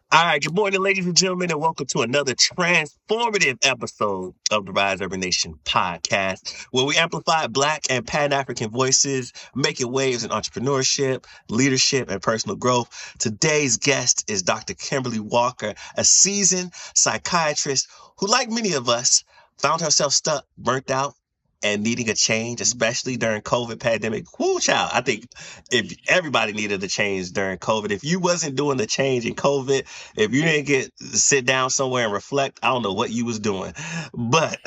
All right, good morning, ladies and gentlemen, and welcome to another transformative episode of the Rise Urban Nation podcast, where we amplify Black and Pan-African voices, making waves in entrepreneurship, leadership, and personal growth. Today's guest is Dr. Kimberly Walker, a seasoned psychiatrist who, like many of us, found herself stuck, burnt out, and needing a change, especially during COVID pandemic. Whoo, child, I think if everybody needed a change during COVID, if you wasn't doing the change in COVID, if you didn't get sit down somewhere and reflect, I don't know what you was doing. But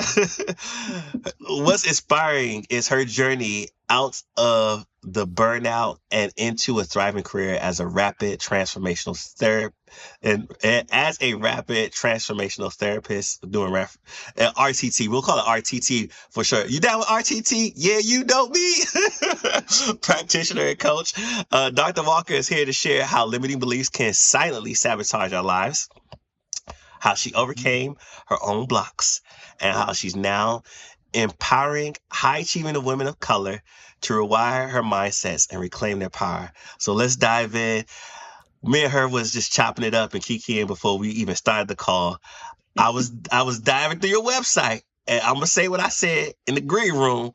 what's inspiring is her journey out of the burnout and into a thriving career as a rapid transformational therapist. And as a rapid transformational therapist doing RTT, we'll call it RTT for sure. You down with RTT? Yeah, you know me. Practitioner and coach. Dr. Walker is here to share how limiting beliefs can silently sabotage our lives, how she overcame her own blocks, and how she's now empowering high-achieving women of color to rewire her mindsets and reclaim their power. So let's dive in. Me and her was just chopping it up and kikiing before we even started the call. I was diving through your website, and I'm gonna say what I said in the green room.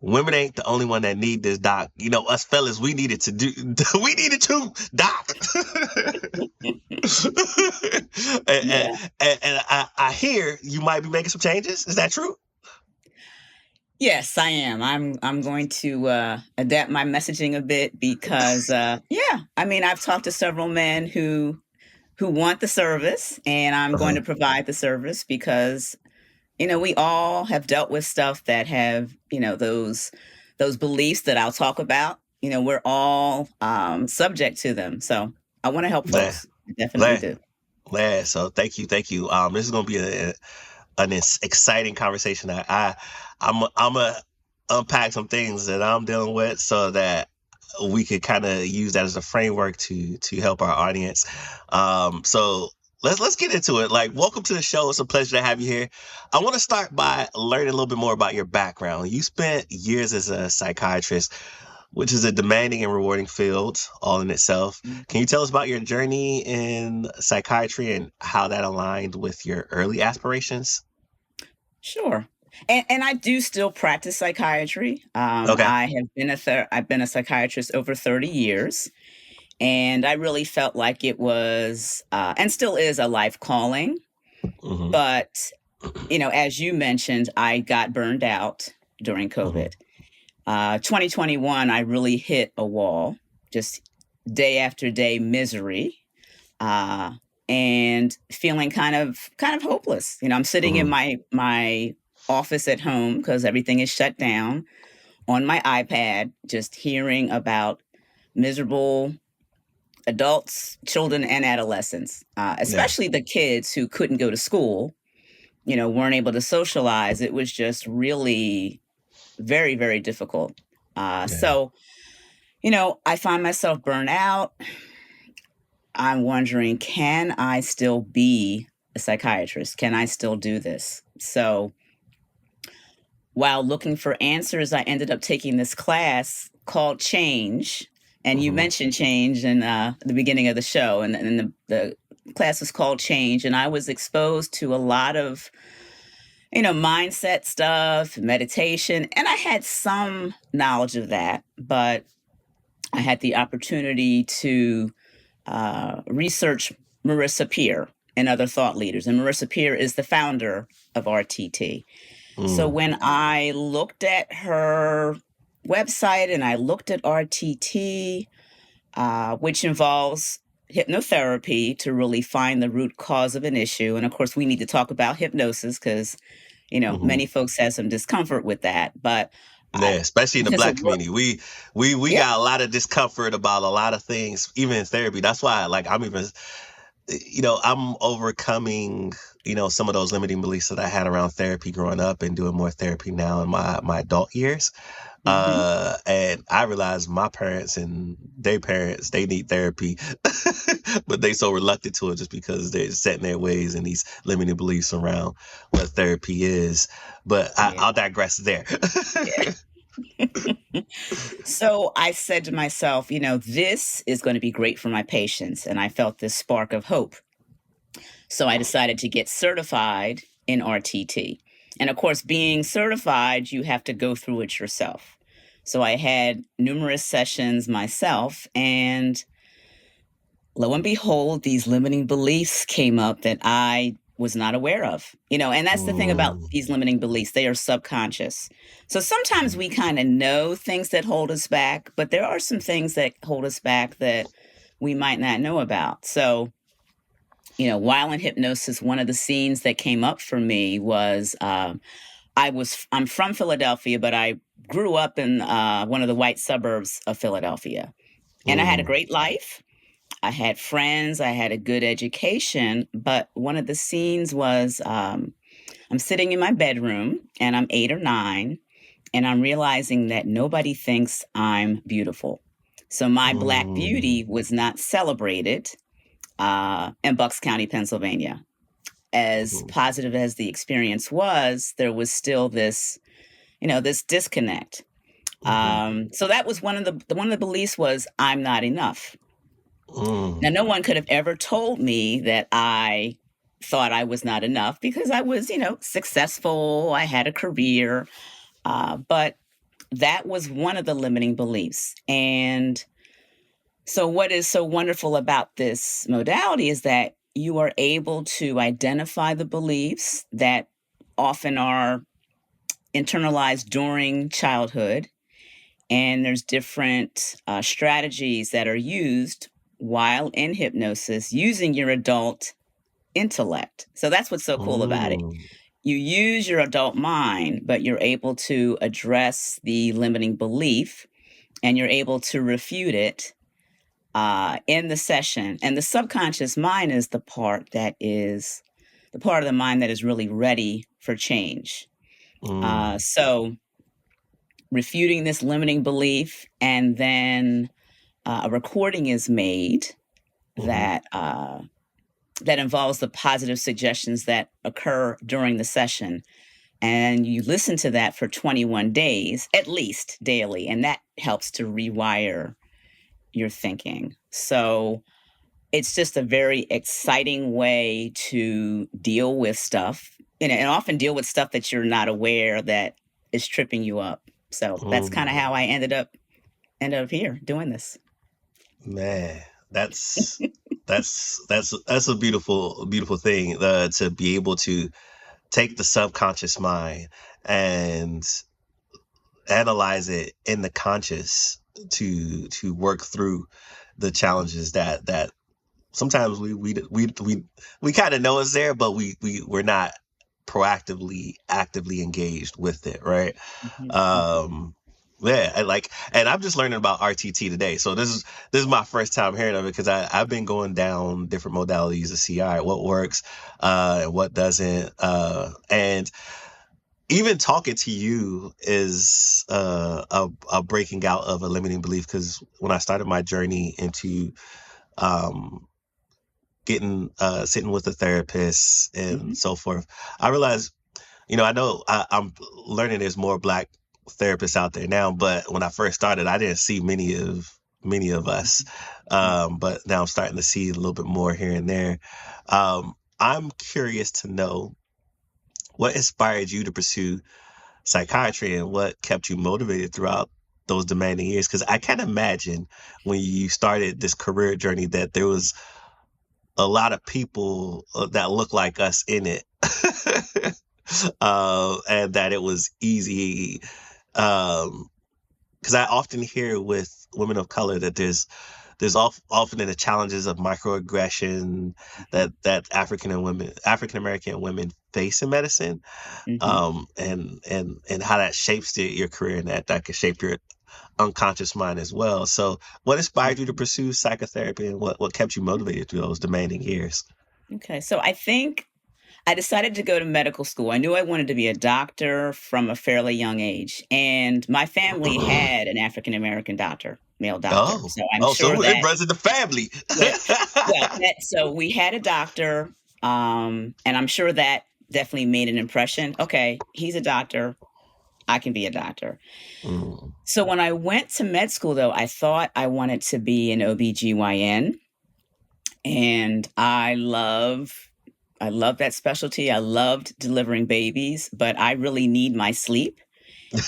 Women ain't the only one that need this, doc. You know, us fellas, we needed to, doc. and, Yeah. I hear you might be making some changes. Is that true? Yes, I am. I'm going to adapt my messaging a bit because I've talked to several men who want the service, and I'm going to provide the service because we all have dealt with stuff that have those beliefs that I'll talk about. We're all subject to them, so I want to help Glad, folks. I definitely glad, do. glad. So thank you. This is gonna be an exciting conversation. I'm a unpack some things that I'm dealing with so that we could kind of use that as a framework to help our audience. So let's get into it. Like, welcome to the show. It's a pleasure to have you here. I want to start by learning a little bit more about your background. You spent years as a psychiatrist, which is a demanding and rewarding field all in itself. Can you tell us about your journey in psychiatry and how that aligned with your early aspirations? Sure. And I do still practice psychiatry. Okay. I have been I've been a psychiatrist over 30 years, and I really felt like it was and still is a life calling. Hmm. But as you mentioned, I got burned out during Hmm. COVID. 2021, I really hit a wall, just day after day misery, uh, and feeling kind of hopeless. I'm sitting in Hmm. my office at home because everything is shut down on my iPad, just hearing about miserable adults, children, and adolescents, Yeah. especially the kids who couldn't go to school, weren't able to socialize. It was just really very, very difficult. Yeah. I find myself burnt out. I'm wondering, can I still be a psychiatrist? Can I still do this? So while looking for answers, I ended up taking this class called Change. And you Hmm. mentioned change in the beginning of the show, and the class was called Change. And I was exposed to a lot of, mindset stuff, meditation, and I had some knowledge of that, but I had the opportunity to research Marissa Peer and other thought leaders. And Marissa Peer is the founder of RTT. So Mm. when I looked at her website and I looked at RTT, which involves hypnotherapy to really find the root cause of an issue. And of course, we need to talk about hypnosis because, Hmm. many folks have some discomfort with that. But Yeah, I, especially in the since it Black worked, community, we yeah. got a lot of discomfort about a lot of things, even in therapy. That's why, like, I'm overcoming, some of those limiting beliefs that I had around therapy growing up and doing more therapy now in my adult years. Hmm. And I realized my parents and their parents, they need therapy, but they so reluctant to it just because they're set in their ways and these limiting beliefs around what therapy is. But Yeah. I'll digress there. Yeah. So I said to myself, this is going to be great for my patients. And I felt this spark of hope. So I decided to get certified in RTT. And of course, being certified, you have to go through it yourself. So I had numerous sessions myself, and lo and behold, these limiting beliefs came up that I was not aware of. And that's the thing about Mm, these limiting beliefs, they are subconscious. So sometimes we kind of know things that hold us back, but there are some things that hold us back that we might not know about. So, while in hypnosis, one of the scenes that came up for me was I'm from Philadelphia, but I grew up in one of the white suburbs of Philadelphia. And I had a mm, great life. I had friends, I had a good education, but one of the scenes was I'm sitting in my bedroom and I'm 8 or 9, and I'm realizing that nobody thinks I'm beautiful. So my Black mm, beauty was not celebrated in Bucks County, Pennsylvania. As mm, positive as the experience was, there was still this disconnect. mhm, So that was one of the beliefs was I'm not enough. Now, mm, no one could have ever told me that I thought I was not enough because I was, successful. I had a career. But that was one of the limiting beliefs. And so, what is so wonderful about this modality is that you are able to identify the beliefs that often are internalized during childhood. And there's different strategies that are used while in hypnosis using your adult intellect. So that's what's so cool about it. mm, You use your adult mind, but you're able to address the limiting belief and you're able to refute it in the session. And the subconscious mind is the part of the mind that is really ready for change. mm, So refuting this limiting belief, and then a recording is made mhm, that involves the positive suggestions that occur during the session. And you listen to that for 21 days, at least daily, and that helps to rewire your thinking. So it's just a very exciting way to deal with stuff, and often deal with stuff that you're not aware that is tripping you up. So that's kind of mm. how I ended up here doing this. Man, that's a beautiful thing to be able to take the subconscious mind and analyze it in the conscious to work through the challenges that sometimes we kind of know it's there, but we're not proactively actively engaged with it, right? Mhm, mhm, um yeah, and I'm just learning about RTT today, so this is my first time hearing of it, because I've been going down different modalities to see, all right, what works and what doesn't, and even talking to you is a breaking out of a limiting belief, because when I started my journey into um getting sitting with a therapist and mhm. so forth, I realized, I know I'm learning there's more Black therapists out there now, but when I first started, I didn't see many of us. Mhm. Yeah. But now I'm starting to see a little bit more here and there. I'm curious to know what inspired you to pursue psychiatry and what kept you motivated throughout those demanding years. Because I can't imagine when you started this career journey that there was a lot of people that look like us in it. And that it was easy. Because I often hear with women of color that often the challenges of microaggression that African American women face in medicine, Mhm. and how that shapes your career, and that can shape your unconscious mind as well. So, what inspired you to Mhm. pursue psychotherapy, and what kept you motivated through those demanding years? Okay, so I think I decided to go to medical school. I knew I wanted to be a doctor from a fairly young age, and my family had an African American doctor, male doctor. Oh, So I'm sure so it that, runs in the family. yeah, well, so we had a doctor, and I'm sure that definitely made an impression. Okay, he's a doctor. I can be a doctor. Mm. So when I went to med school, though, I thought I wanted to be an OBGYN, and I love that specialty. I loved delivering babies, but I really need my sleep.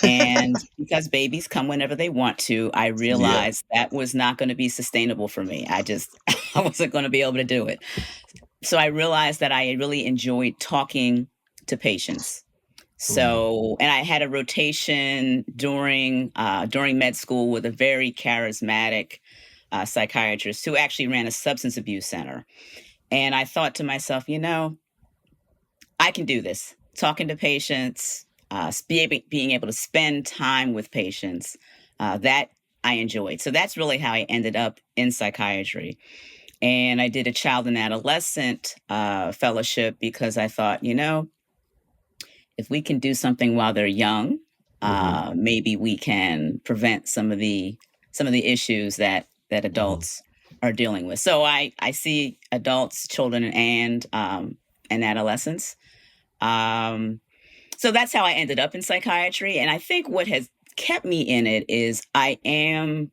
And because babies come whenever they want to, I Yeah. realized that was not going to be sustainable for me. I wasn't going to be able to do it. So I realized that I really enjoyed talking to patients. Mm. So, and I had a rotation during med school with a very charismatic psychiatrist who actually ran a substance abuse center. And I thought to myself, I can do this. Talking to patients, being able to spend time with patients, that I enjoyed. So that's really how I ended up in psychiatry. And I did a child and adolescent fellowship because I thought, if we can do something while they're young, Hmm. maybe we can prevent some of the issues that Hmm. adults are dealing with. So I see adults, children, and adolescents. Um, so that's how I ended up in psychiatry. And I think what has kept me in it is I am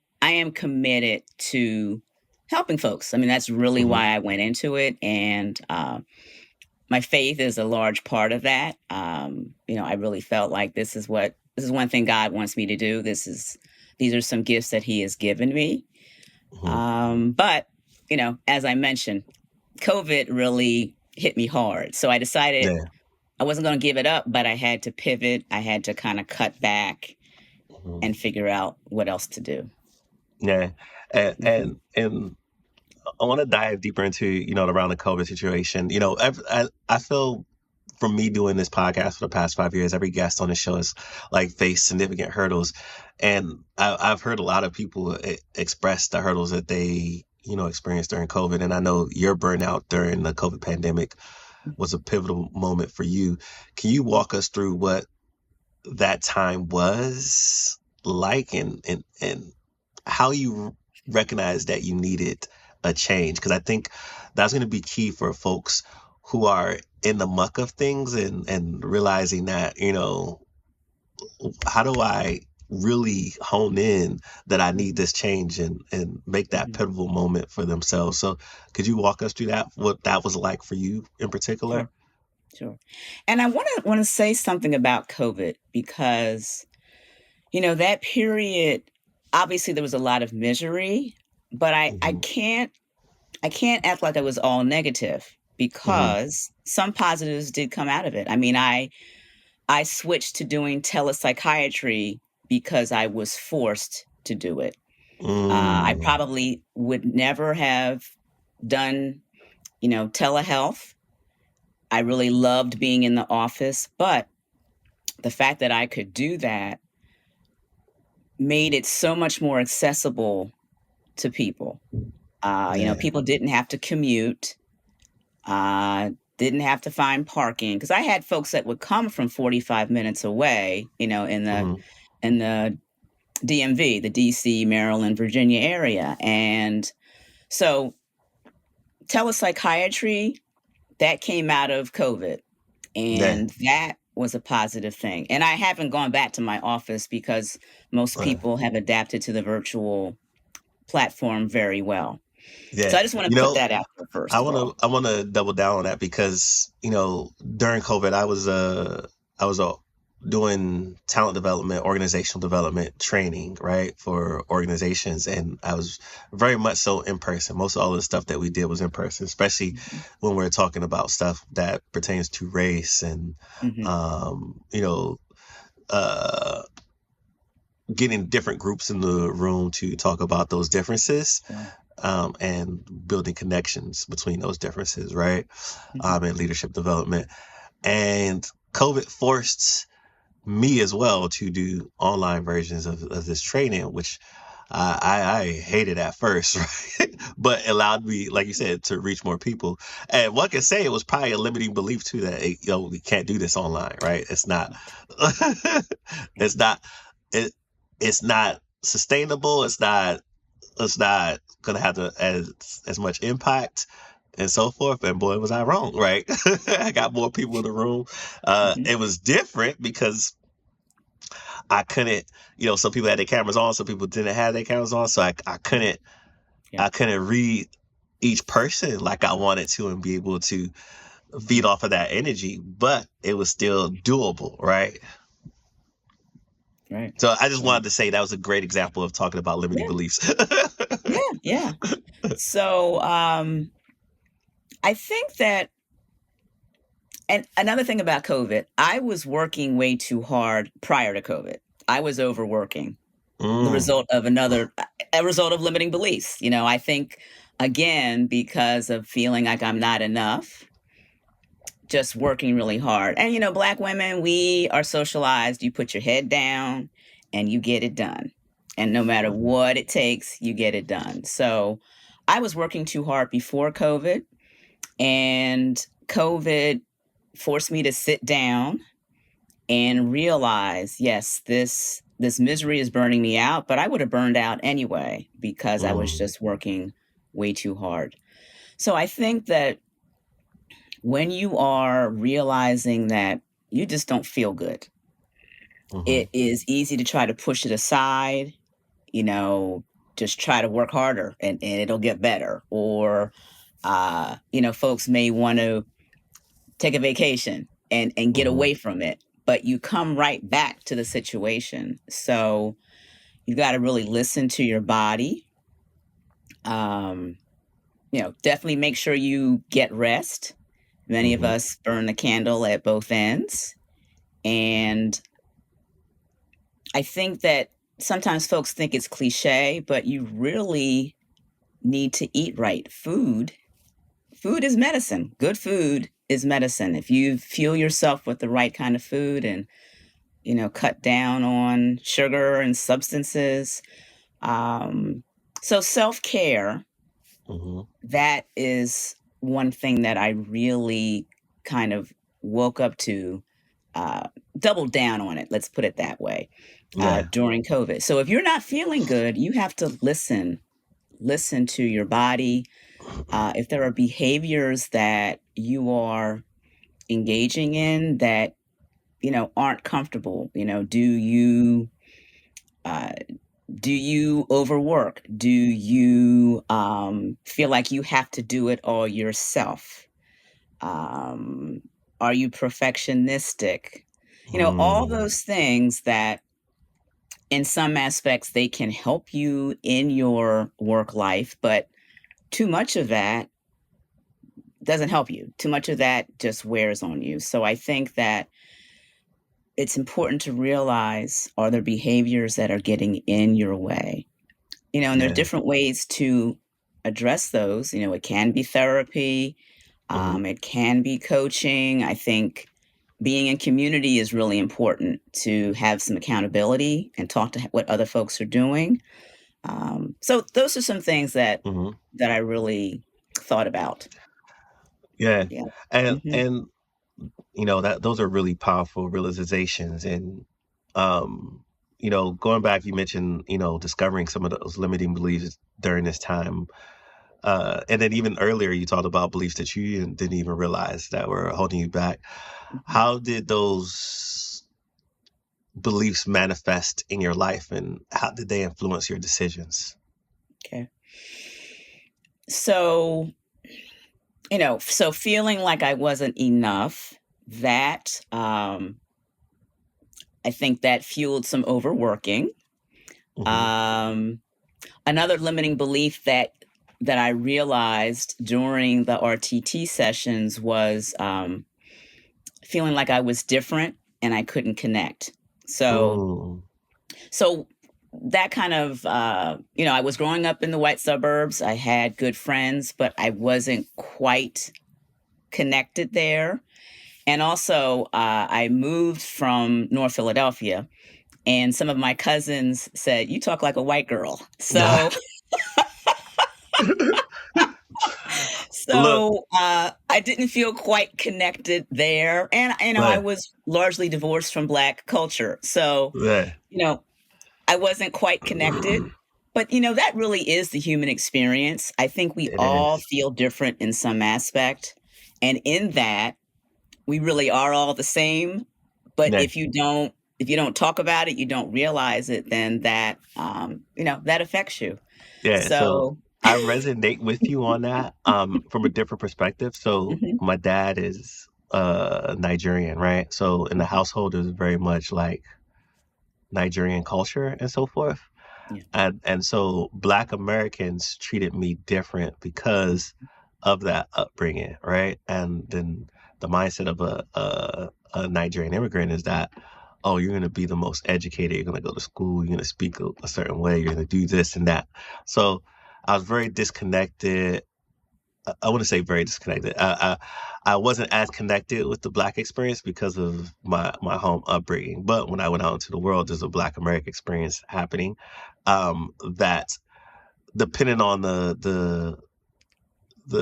committed to helping folks. I mean, that's really Hmm. why I went into it. And my faith is a large part of that. I really felt like this is one thing God wants me to do. These are some gifts that He has given me. Hmm. But as I mentioned, COVID really hit me hard. So I decided Yeah. I wasn't going to give it up, but I had to pivot. I had to kind of cut back Hmm. and figure out what else to do. Yeah. And, Hmm. and, and I want to dive deeper into, around the COVID situation. I feel from me doing this podcast for the past 5 years, every guest on the show has like faced significant hurdles. And I've heard a lot of people express the hurdles that they, experienced during COVID. And I know your burnout during the COVID pandemic was a pivotal moment for you. Can you walk us through what that time was like and how you recognize that you needed a change? Because I think that's going to be key for folks who are in the muck of things and realizing that, how do I really hone in that I need Hmm. this change and make that Hmm. pivotal moment for themselves. So could you walk us through that, what that was like for you in particular? Sure, sure. And I want to say something about COVID because that period. Obviously, there was a lot of misery, but I Hmm. can't act like I was all negative Hmm. because some positives did come out of it. I mean, I switched to doing telepsychiatry because I was forced to do it. I Mm. probably would never have done, telehealth. I really loved being in the office, but the fact that I could do that made it so much more accessible to people. Yeah. People didn't have to commute, didn't have to find parking because I had folks that would come from 45 minutes away, Hmm. in the DMV, the DC, Maryland, Virginia area. And so telepsychiatry, that came out of COVID. Yeah. And that was a positive thing. And I haven't gone back to my office because most Uh, people have adapted to the virtual platform very well. yeah. So I just want to You put know, that out there I first of want all. to I want to double down on that because during COVID I was doing talent development, organizational development training, right, for organizations, and I was very much so in person. Most of all of the stuff that we did was in person, especially Mhm. when we're talking about stuff that pertains to race and Mhm. um, you know uh, getting different groups in the room to talk about those differences, Sure. and building connections between those differences, right? Mhm. And leadership development. And COVID forced me as well to do online versions of this training, which I hated at first, right? But allowed me, like you said, to reach more people. And one can say it was probably a limiting belief too that we can't do this online, right? It's not, it's not, it, it's not sustainable. It's not gonna have as much impact and so forth. And boy, was I wrong, right? I got more people in the room. Mhm. It was different because I couldn't, some people had their cameras on, some people didn't have their cameras on. So I couldn't, Yeah. I couldn't read each person like I wanted to and be able to feed off of that energy, but it was still doable, right? Right. So I just Right. wanted to say that was a great example of talking about limiting Yeah. beliefs. Yeah. Yeah. So I think that, and another thing about COVID, I was working way too hard prior to COVID. I was overworking. The Mm, result of a result of limiting beliefs. I think, again, because of feeling like I'm not enough, just working really hard. And Black women, we are socialized. You put your head down and you get it done. And no matter mhm, what it takes, you get it done. So I was working too hard before COVID, and COVID forced me to sit down and realize, yes, this misery is burning me out, but I would have burned out anyway because I was mm, just working way too hard. So I think that when you are realizing that you just don't feel good, mhm, it is easy to try to push it aside, you know, just try to work harder and it'll get better. Or folks may want to take a vacation and get mhm, away from it, but you come right back to the situation. So you got to really listen to your body. um Definitely make sure you get rest. Many of mhm, us burn the candle at both ends, and I think that sometimes folks think it's cliche, but you really need to eat right. Food is medicine. Good food is medicine. If you fuel yourself with the right kind of food and cut down on sugar and substances. So self-care, mhm. that is one thing that I really kind of woke up to, uh, doubled down on it. Let's put it that way, Yeah. during COVID. So if you're not feeling good, you have to listen to your body. If there are behaviors that you are engaging in that aren't comfortable, uh, do you overwork? Do you feel like you have to do it all yourself? Um, are you perfectionistic? All Mm, those things that in some aspects they can help you in your work life, but too much of that doesn't help you. Too much of that just wears on you. So I think that it's important to realize, are there behaviors that are getting in your way? And there are yeah. different ways to address those. It can be therapy, Mhm. it can be coaching. I think being in community is really important to have some accountability and talk to what other folks are doing. So those are some things that Mhm. I really thought about. Yeah. Yeah. And Hmm. that those are really powerful realizations. And um, going back, you mentioned, discovering some of those limiting beliefs during this time. And then even earlier you talked about beliefs that you didn't even realize that were holding you back. Hmm. How did those beliefs manifest in your life, and how did they influence your decisions? Okay. So, so feeling like I wasn't enough, that I think that fueled some overworking. Mhm. Um, Another limiting belief that I realized during the RTT sessions was feeling like I was different and I couldn't connect. So Mm. so that kind of I was growing up in the white suburbs. I had good friends, but I wasn't quite connected there. And also, I moved from North Philadelphia, and some of my cousins said, "You talk like a white girl." So Look, I didn't feel quite connected there, and I man, was largely divorced from Black culture, so man. you know I wasn't quite connected. But that really is the human experience. I think we It all is. feel different in some aspect, and in that we really are all the same. But Yeah, if you don't if you don't talk about it, you don't realize it, then that, that affects you. Yeah, so So, I resonate with you on that from a different perspective. So mhm, my dad is Nigerian, right? So in the mhm, household is very much like Nigerian culture and so forth. yeah, And so Black Americans treated me different mm, because of that upbringing, right? And then the mindset of a Nigerian immigrant is that, oh, you're going to be the most educated, you're going to go to school, you're going to speak a certain way, you're going to do this and that. So I was very disconnected. I wouldn't say very disconnected. I wasn't as connected with the Black experience because of my home upbringing. But when I went out into the world, there's a Black American experience happening that depending on the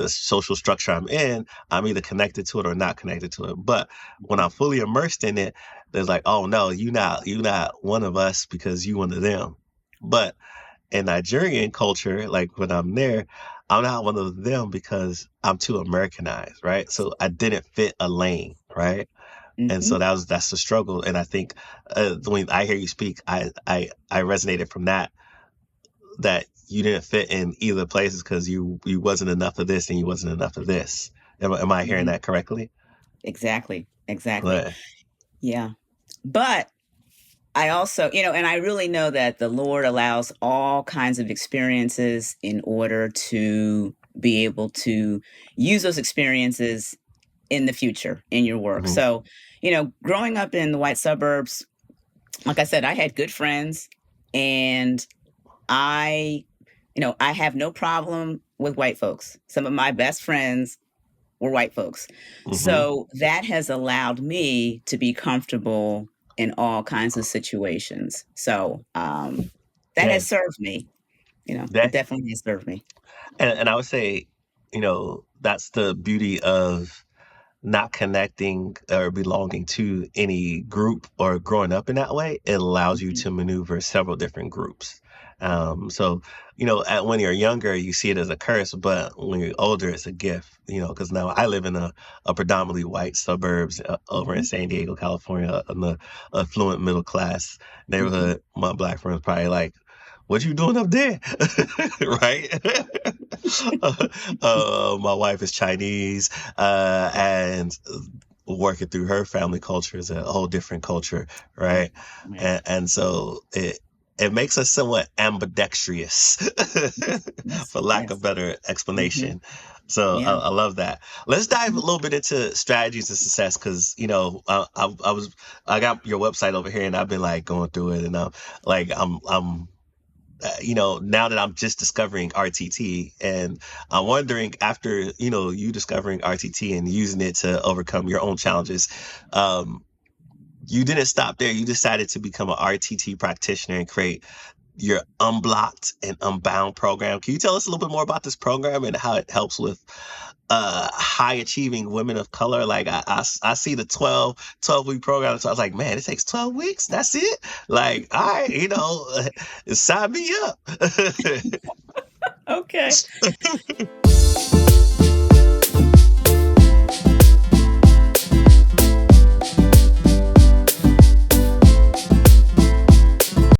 social structure I'm in, I'm either connected to it or not connected to it. But when I'm fully immersed in it, there's like, oh no, you not one of us because you one of them. But in Nigerian culture, like when I'm there, I'm not one of them because I'm too Americanized, right? So I didn't fit a lane, right? And mhm, so that's the struggle. And I think when I hear you speak, I resonated from that you didn't fit in either places because you wasn't enough of this and you wasn't enough of this. Am I hearing mhm. that correctly? Exactly, exactly. But Yeah. But I also, and I really know that the Lord allows all kinds of experiences in order to be able to use those experiences in the future in your work. mhm, So, growing up in the white suburbs, like I said, I had good friends, and I, I have no problem with white folks. Some of my best friends were white folks. mhm, So that has allowed me to be comfortable in all kinds of situations. So that yeah, has served me. It that definitely has served me. and I would say, that's the beauty of not connecting or belonging to any group or growing up in that way, it allows you Mhm, to maneuver several different groups. So, when you're younger, you see it as a curse, but when you're older, it's a gift, because now I live in a predominantly white suburbs over in mhm, San Diego, California, in the affluent middle class mhm, neighborhood. My Black friends probably like, what you doing up there? Right? My wife is Chinese, and working through her family culture is a whole different culture, right, right? right. And so it makes us somewhat ambidextrous, Yes, for lack of yes. better Hmm. explanation. So Yeah. I love that. Let's dive a Mhm, little bit into strategies of success because I got your website over here and I've been like going through it and I'm now that I'm just discovering RTT, and I'm wondering after, you discovering RTT and using it to overcome your own challenges, you didn't stop there. You decided to become an RTT practitioner and create your Unblocked and Unbound program. Can you tell us a little bit more about this program and how it helps with high achieving women of color? Like I see the 12-week program. So I was like, man, it takes 12 weeks. That's it. Like, all right, sign me up. okay.